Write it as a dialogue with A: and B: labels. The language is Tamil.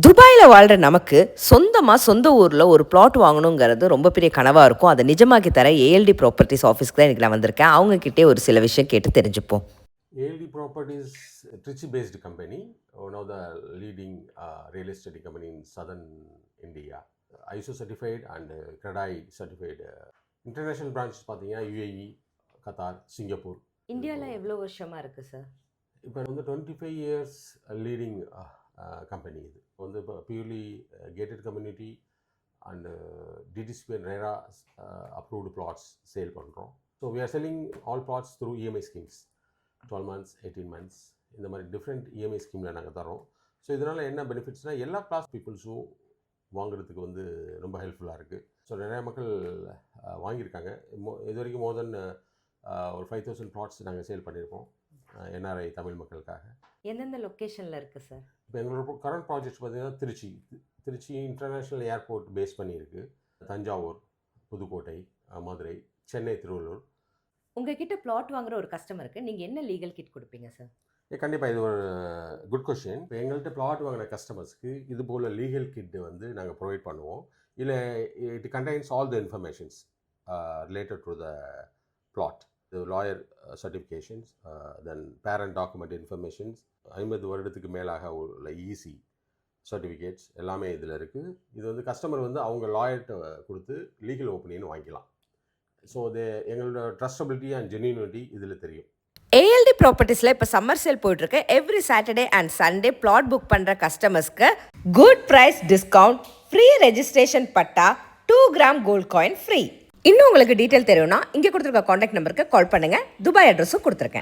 A: துபாயில் வாழ்கிற நமக்கு சொந்த ஊரில் ஒரு பிளாட் வாங்கணுங்கிறது ரொம்ப பெரிய கனவாக இருக்கும். அதை நிஜமாக்கி தர ஏஎல்டி ப்ராப்பர்ட்டிஸ் ஆஃபீஸ்க்கு தான் இன்றைக்கி நான் வந்திருக்கேன். அவங்கக்கிட்டே ஒரு சில விஷயம் கேட்டு தெரிஞ்சுப்போம்.
B: ALD Properties, a Trichy-based company, one of the leading real estate company in southern India. ISO certified and CREDAI certified. International branches பார்த்தீங்கன்னா UAE, கத்தார், சிங்கப்பூர்.
A: இந்தியாவில் எவ்வளோ வருஷமாக இருக்குது சார்?
B: இப்போ வந்து 25 years லீடிங் கம்பெனி. இது வந்து இப்போ purely gated community and DTCP நேரா அப்ரூவ்டு பிளாட்ஸ் சேல் பண்ணுறோம். So we are selling all plots through EMI schemes. 12 months, 18 months இந்த மாதிரி டிஃப்ரெண்ட் EMI ஸ்கீமில் நாங்கள் தரோம். ஸோ இதனால் என்ன பெனிஃபிட்ஸ்னால் எல்லா கிளாஸ் பீப்புள்ஸும் வாங்குறதுக்கு வந்து ரொம்ப ஹெல்ப்ஃபுல்லாக இருக்குது. ஸோ நிறையா மக்கள் வாங்கியிருக்காங்க. இது வரைக்கும் மோர் தென் ஒரு 5000 பிளாட்ஸ் நாங்கள் சேல் பண்ணியிருக்கோம் NRI தமிழ் மக்களுக்காக.
A: எந்தெந்த லொக்கேஷனில் இருக்குது சார்?
B: இப்போ எங்களோட கரண்ட் ப்ராஜெக்ட்ஸ் பார்த்திங்கன்னா திருச்சி இன்டர்நேஷ்னல் ஏர்போர்ட் பேஸ் பண்ணியிருக்கு. தஞ்சாவூர், புதுக்கோட்டை, மதுரை, சென்னை, திருவள்ளூர்.
A: உங்ககிட்ட பிளாட் வாங்குற ஒரு கஸ்டமருக்கு நீங்கள் என்ன லீகல் கிட் கொடுப்பீங்க சார்?
B: கண்டிப்பாக இது ஒரு குட் கொஷின். இப்போ எங்கள்கிட்ட பிளாட் வாங்கின கஸ்டமர்ஸ்க்கு இது போல் லீகல் கிட் வந்து நாங்கள் ப்ரொவைட் பண்ணுவோம். இல்லை it contains all the informations related to the plot, lawyer certifications, then parent document informations, 50 வருடத்துக்கு மேலாக உள்ள EC சர்டிஃபிகேட்ஸ் எல்லாமே இதில் இருக்குது. இது வந்து கஸ்டமர் வந்து அவங்க லாயர்கிட்ட கொடுத்து லீகல் ஒப்பீனியன் வாங்கிக்கலாம். ஸோ எங்களோட ட்ரஸ்டபிலிட்டி அண்ட் ஜென்யூனிட்டி இதில் தெரியும்.
A: ALD ப்ராப்பர்ட்டிஸில் இப்போ சம்மர் சேல் போயிட்டுருக்கு. Every Saturday and Sunday flat book பண்ணுற கஸ்டமர்ஸ்க்கு good price discount, free registration patta, 2 gram gold coin free. இன்னும் உங்களுக்கு டீட்டெயில் தெரியும்னா இங்கே கொடுத்துருக்க காண்டாக்ட் நம்பருக்கு கால் பண்ணுங்கள். துபாய் அட்ரஸும் கொடுத்துருக்கேன்.